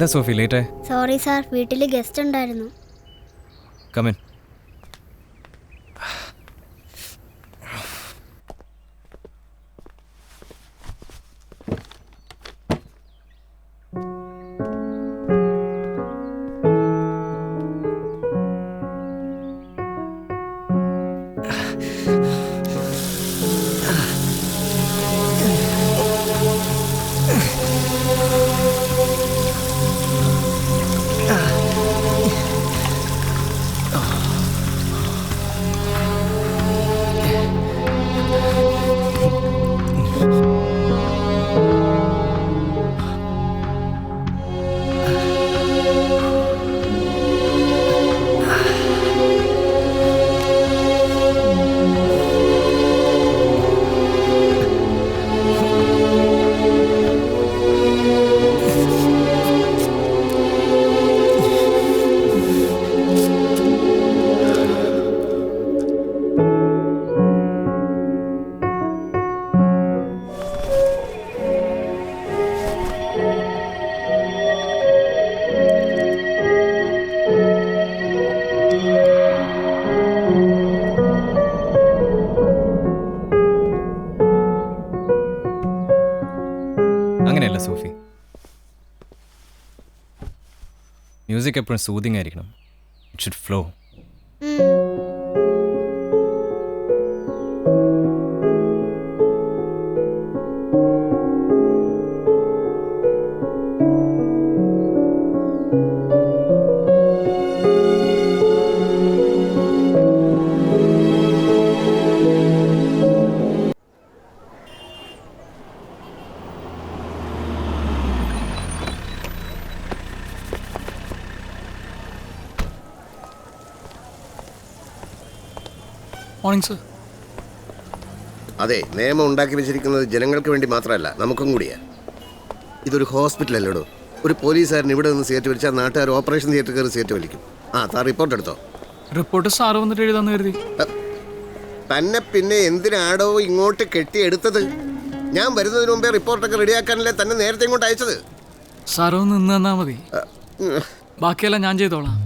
എന്താ Sophy late? Sorry sir, വീട്ടിൽ guest ഉണ്ടായിരുന്നു. കമിൻ. അങ്ങനെയല്ല സോഫി, മ്യൂസിക് എപ്പോഴും സൂതിങ് ആയിരിക്കണം. It should flow. Morning sir. അതെ, നിയമം ഉണ്ടാക്കി വെച്ചിരിക്കുന്നത് ജനങ്ങൾക്ക് വേണ്ടി മാത്രമല്ല, നമുക്കും കൂടിയാ. ഇതൊരു ഹോസ്പിറ്റൽ അല്ലടോ. ഒരു പോലീസുകാരൻ ഇവിടെ നിന്ന് സീറ്റ് വലിച്ചാൽ നാട്ടുകാർ ഓപ്പറേഷൻ തിയേറ്റർ കയറി സീറ്റ് വലിക്കും. താ റിപ്പോർട്ട് എടുത്തോ. റിപ്പോർട്ട് സാറ് വന്നിട്ട് എഴുതാന്ന് കരുതി. തന്നെ പിന്നെ എന്തിനാടോ ഇങ്ങോട്ട് കെട്ടിയെടുത്തത്? ഞാൻ വരുന്നതിന് മുമ്പേ റിപ്പോർട്ടൊക്കെ റെഡിയാക്കാനല്ലേ തന്നെ നേരത്തെ ഇങ്ങോട്ട് അയച്ചത്. സാറ് ഒന്ന് നിന്ന് തന്നാൽ മതി, ബാക്കിയെല്ലാം ഞാൻ ചെയ്തോളാം.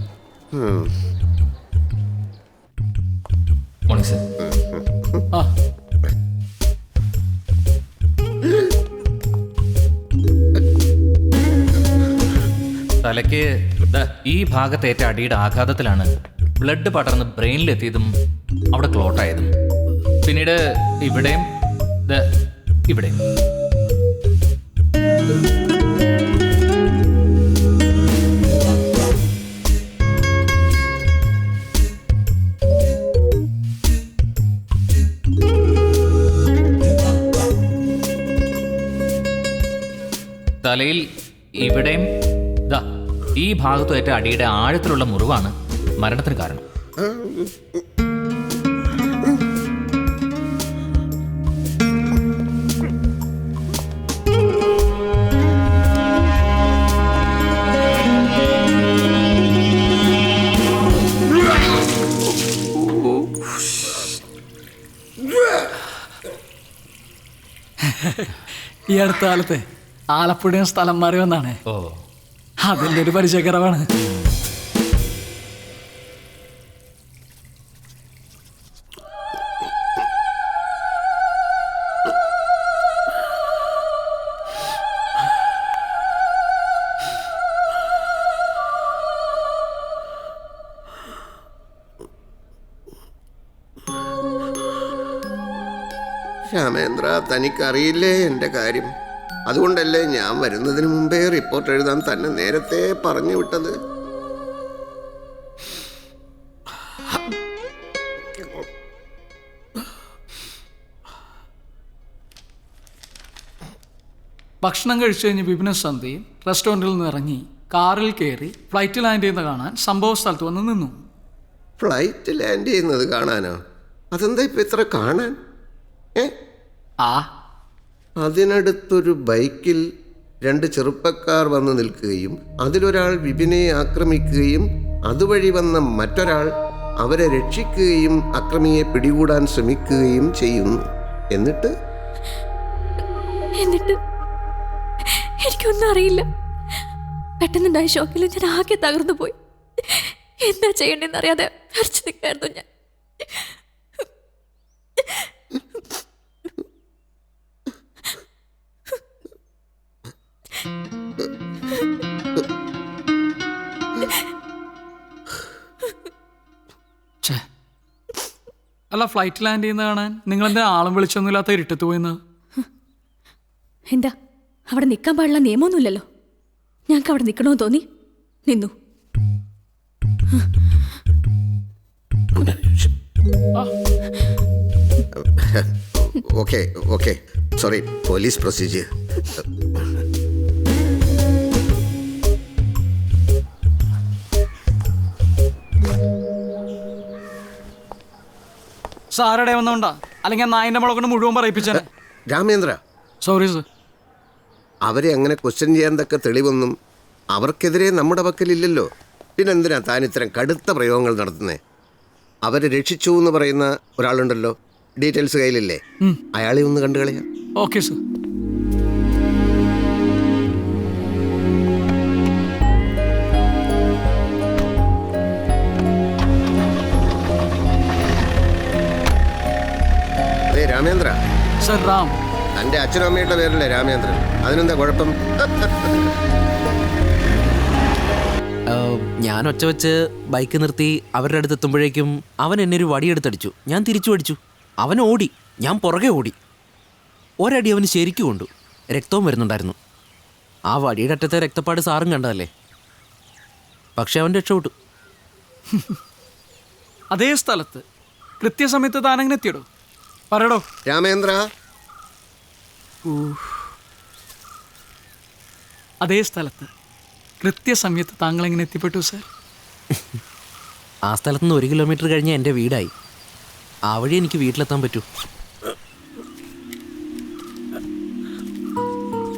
ആ തലയ്ക്ക് ഈ ഭാഗത്തേറ്റ അടിയുടെ ആഘാതത്തിലാണ് ബ്ലഡ് പടർന്ന് ബ്രെയിനിലെത്തിയതും അവിടെ ക്ലോട്ടായതും. പിന്നീട് ഇവിടെയും ഇവിടെയും. തലയിൽ ഇവിടെയും ഈ ഭാഗത്തുമേറ്റ അടിയുടെ ആഴത്തിലുള്ള മുറിവാണ് മരണത്തിന് കാരണം. ഈ അടുത്ത കാലത്തെ ആലപ്പുഴ സ്ഥലം മാറി വന്നാണ്. അതിൻ്റെ ഒരു പരിചയക്കറവാണ്. രാമേന്ദ്ര, തനിക്കറിയില്ലേ എൻ്റെ കാര്യം? അതുകൊണ്ടല്ലേ ഞാൻ വരുന്നതിന് മുമ്പേ റിപ്പോർട്ട് എഴുതാൻ തന്നെ നേരത്തെ പറഞ്ഞു വിട്ടത്. ഭക്ഷണം കഴിച്ചു കഴിഞ്ഞ് വിപിന സന്ധി റെസ്റ്റോറൻറ്റിൽ നിന്ന് ഇറങ്ങി കാറിൽ കയറി ഫ്ലൈറ്റ് ലാൻഡ് ചെയ്യുന്നത് കാണാൻ സംഭവ സ്ഥലത്ത് വന്ന് നിന്നു. ഫ്ലൈറ്റ് ലാൻഡ് ചെയ്യുന്നത് കാണാനോ? അതെന്താ ഇപ്പം ഇത്ര കാണാൻ? അതിനടുത്തൊരു ബൈക്കിൽ 2 ചെറുപ്പക്കാർ വന്ന് നിൽക്കുകയും അതിലൊരാൾ വിപിനെ ആക്രമിക്കുകയും അതുവഴി വന്ന മറ്റൊരാൾ അവരെ രക്ഷിക്കുകയും അക്രമിയെ പിടികൂടാൻ ശ്രമിക്കുകയും ചെയ്യുന്നു. എന്നിട്ട് എനിക്കൊന്നും അറിയില്ല. പെട്ടെന്നുണ്ടായ ഷോക്കിൽ ഞാൻ ആകെ തകർന്നു പോയി. എന്താ ചെയ്യണ്ടെന്ന് അറിയാതെ അരച്ചു നിൽക്കായിരുന്നു ഞാൻ. അല്ല, ഫ്ലൈറ്റ് ലാൻഡ് ചെയ്യുന്ന കാണാൻ നിങ്ങൾ എന്താ ആളും വിളിച്ചൊന്നുമില്ലാത്ത ഇരുട്ടത്ത് പോയിന്ന്? എന്താ അവിടെ നിൽക്കാൻ പാടില്ല നിയമമൊന്നുമില്ലല്ലോ. ഞങ്ങൾക്ക് അവിടെ നിൽക്കണമെന്ന് തോന്നി, നിന്നു. Okay okay, sorry, police procedure. സാറടെ വന്നോണ്ടാ, അല്ലെങ്കിൽ നായിന്റെ മുളക് കൊണ്ട് മുഴുവൻ പറയിപ്പിച്ചാൽ. Ramendra, sorry sir. അവരെ അങ്ങനെ ക്വസ്റ്റ്യൻ ചെയ്യാൻ തക്ക തെളിവൊന്നും അവർക്കെതിരെ നമ്മുടെ പക്കലില്ലല്ലോ. പിന്നെന്തിനാ താൻ ഇത്തരം കടുത്ത പ്രയോഗങ്ങൾ നടത്തുന്നേ? അവരെ രക്ഷിച്ചു എന്ന് പറയുന്ന ഒരാളുണ്ടല്ലോ, ഡീറ്റെയിൽസ് കയ്യിലില്ലേ? അയാളെ ഒന്ന് കണ്ടു കളയാം. Okay sir. അതെ രാമേന്ദ്ര. സർ, റാം. തൻ്റെ അച്ഛനും അമ്മയുടെ പേരല്ലേ രാമേന്ദ്രൻ? അതിനെന്താ കുഴപ്പം? ഞാൻ ഒച്ച വെച്ച് ബൈക്ക് നിർത്തി അവരുടെ അടുത്ത് എത്തുമ്പോഴേക്കും അവൻ എന്നെ ഒരു വടിയെടുത്തടിച്ചു. ഞാൻ തിരിച്ചു അടിച്ചു. അവൻ ഓടി, ഞാൻ പുറകെ ഓടി. ഒരടി അവന് ശരിക്കും കൊണ്ടു. രക്തവും വരുന്നുണ്ടായിരുന്നു. ആ വടിയുടെ അറ്റത്തെ രക്തപ്പാട് സാറും കണ്ടതല്ലേ. പക്ഷെ അവൻ രക്ഷപ്പെട്ടു. അതേ സ്ഥലത്ത് കൃത്യസമയത്ത് താനങ്ങനെ എത്തിയിടോ? പറയടോ രാമേന്ദ്ര. അതേ സ്ഥലത്ത് കൃത്യസമയത്ത് താങ്കൾ എങ്ങനെ എത്തിപ്പെട്ടു സാർ? ആ സ്ഥലത്ത് നിന്ന് 1 കിലോമീറ്റർ കഴിഞ്ഞ് എൻ്റെ വീടായി. ആ വഴി എനിക്ക് വീട്ടിലെത്താൻ പറ്റൂ.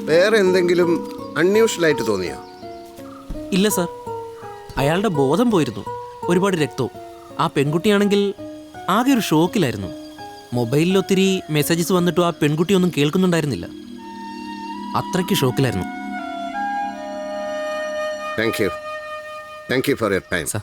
വേറെ എന്തെങ്കിലും അൺയൂഷ്വലായിട്ട് തോന്നിയോ? ഇല്ല സാർ, അയാളുടെ ബോധം പോയിരുന്നു. ഒരുപാട് രക്തവും. ആ പെൺകുട്ടിയാണെങ്കിൽ ആകെ ഒരു ഷോക്കിലായിരുന്നു. മൊബൈലിൽ ഒത്തിരി മെസ്സേജസ് വന്നിട്ടും ആ പെൺകുട്ടിയൊന്നും കേൾക്കുന്നുണ്ടായിരുന്നില്ല. അത്രയ്ക്ക് ഷോക്കിലായിരുന്നു. Thank you for your time. Sir